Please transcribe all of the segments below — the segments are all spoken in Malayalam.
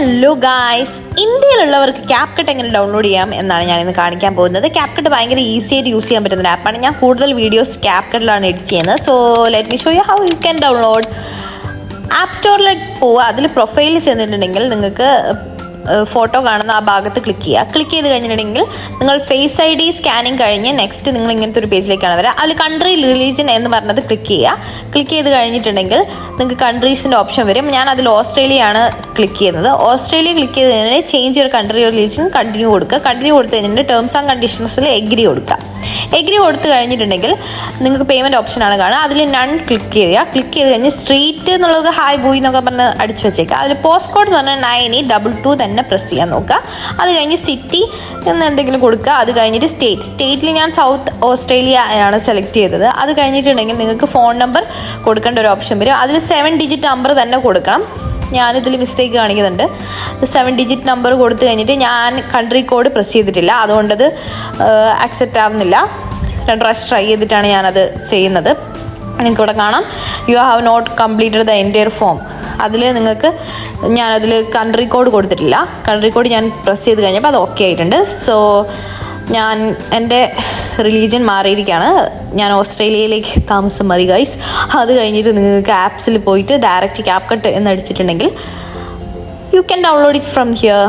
ഹലോ ഗായ്സ്, ഇന്ത്യയിലുള്ളവർക്ക് ക്യാപ്കട്ട് എങ്ങനെ ഡൗൺലോഡ് ചെയ്യാം എന്നാണ് ഞാൻ ഇന്ന് കാണിക്കാൻ പോകുന്നത്. ക്യാപ്കട്ട് ഭയങ്കര ഈസി ആയിട്ട് യൂസ് ചെയ്യാൻ പറ്റുന്ന ആപ്പാണ്. ഞാൻ കൂടുതൽ വീഡിയോസ് ക്യാപ്കട്ടിലാണ് എഡിറ്റ് ചെയ്യുന്നത്. So let me show you how you can download. App സ്റ്റോറിലേക്ക് പോവുക, അതിൽ പ്രൊഫൈലിൽ ചെന്നിട്ടുണ്ടെങ്കിൽ നിങ്ങൾക്ക് ഫോട്ടോ കാണുന്ന ആ ഭാഗത്ത് ക്ലിക്ക് ചെയ്ത് കഴിഞ്ഞിട്ടുണ്ടെങ്കിൽ നിങ്ങൾ ഫേസ് ID സ്കാനിങ് കഴിഞ്ഞ് നെക്സ്റ്റ് നിങ്ങൾ ഇങ്ങനത്തെ ഒരു പേജിലേക്കാണ് വരിക. അതിൽ കൺട്രി റിലീജിയൻ എന്ന് പറഞ്ഞത് ക്ലിക്ക് ചെയ്ത് കഴിഞ്ഞിട്ടുണ്ടെങ്കിൽ നിങ്ങൾക്ക് കൺട്രീസിൻ്റെ ഓപ്ഷൻ വരും. ഞാൻ അതിൽ ഓസ്ട്രേലിയയാണ് ക്ലിക്ക് ചെയ്യുന്നത്. ഓസ്ട്രേലിയ ക്ലിക്ക് ചെയ്ത് കഴിഞ്ഞാൽ change your country religion continue കൊടുത്ത് കഴിഞ്ഞിട്ട് ടേംസ് ആൻഡ് കണ്ടീഷൻസിൽ എഗ്രി കൊടുത്ത് കഴിഞ്ഞിട്ടുണ്ടെങ്കിൽ നിങ്ങൾക്ക് പേയ്മെൻറ്റ് ഓപ്ഷനാണ് കാണുക. അതിൽ നൺ ക്ലിക്ക് ചെയ്ത് കഴിഞ്ഞ് സ്ട്രീറ്റ് എന്നുള്ളത് ഹായ് ബോയ് എന്നൊക്കെ പറഞ്ഞ് അടിച്ചു വെച്ചേക്കുക. അതിൽ പോസ്റ്റ് കോഡ് എന്ന് പറഞ്ഞാൽ 9822 തന്നെ പ്രസ് ചെയ്യാൻ നോക്കുക. അത് കഴിഞ്ഞ് സിറ്റി എന്ന് എന്തെങ്കിലും കൊടുക്കുക. അത് കഴിഞ്ഞിട്ട് സ്റ്റേറ്റിൽ ഞാൻ സൗത്ത് ഓസ്ട്രേലിയ ആണ് സെലക്ട് ചെയ്തത്. അത് കഴിഞ്ഞിട്ടുണ്ടെങ്കിൽ നിങ്ങൾക്ക് ഫോൺ നമ്പർ കൊടുക്കേണ്ട ഒരു ഓപ്ഷൻ വരും. അതിൽ 7 ഡിജിറ്റ് നമ്പർ തന്നെ കൊടുക്കണം. ഞാനിതിൽ മിസ്റ്റേക്ക് കാണിക്കുന്നുണ്ട്. 7 ഡിജിറ്റ് നമ്പർ കൊടുത്തു കഴിഞ്ഞിട്ട് ഞാൻ കൺട്രി കോഡ് പ്രസ് ചെയ്തിട്ടില്ല, അതുകൊണ്ടത് അക്സെപ്റ്റ് ആവുന്നില്ല. 2 പ്രാവശ്യം ട്രൈ ചെയ്തിട്ടാണ് ഞാനത് ചെയ്യുന്നത്. നിങ്ങൾക്കിവിടെ കാണാം you have not completed the entire form. അതിൽ നിങ്ങൾക്ക് ഞാനതിൽ കൺട്രി കോഡ് കൊടുത്തിട്ടില്ല. കൺട്രി കോഡ് ഞാൻ പ്രസ് ചെയ്ത് കഴിഞ്ഞപ്പോൾ അത് ഓക്കെ ആയിട്ടുണ്ട്. സോ ഞാൻ എൻ്റെ റിലീജിയൻ മാറിയിരിക്കുകയാണ്. ഞാൻ ഓസ്ട്രേലിയയിലേക്ക് താമസം മാറി ഗൈസ്. അത് കഴിഞ്ഞിട്ട് നിങ്ങൾക്ക് ആപ്സിൽ പോയിട്ട് ഡയറക്റ്റ് ക്യാപ്കട്ട് എന്നടിച്ചിട്ടുണ്ടെങ്കിൽ you can download it from here.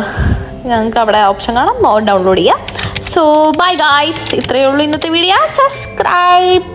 ഞങ്ങൾക്ക് അവിടെ ഓപ്ഷൻ കാണാം, ഡൗൺലോഡ് ചെയ്യുക. സോ ബൈ ഗൈസ്, ഇത്രയേ ഉള്ളൂ ഇന്നത്തെ വീഡിയോ. സബ്സ്ക്രൈബ്.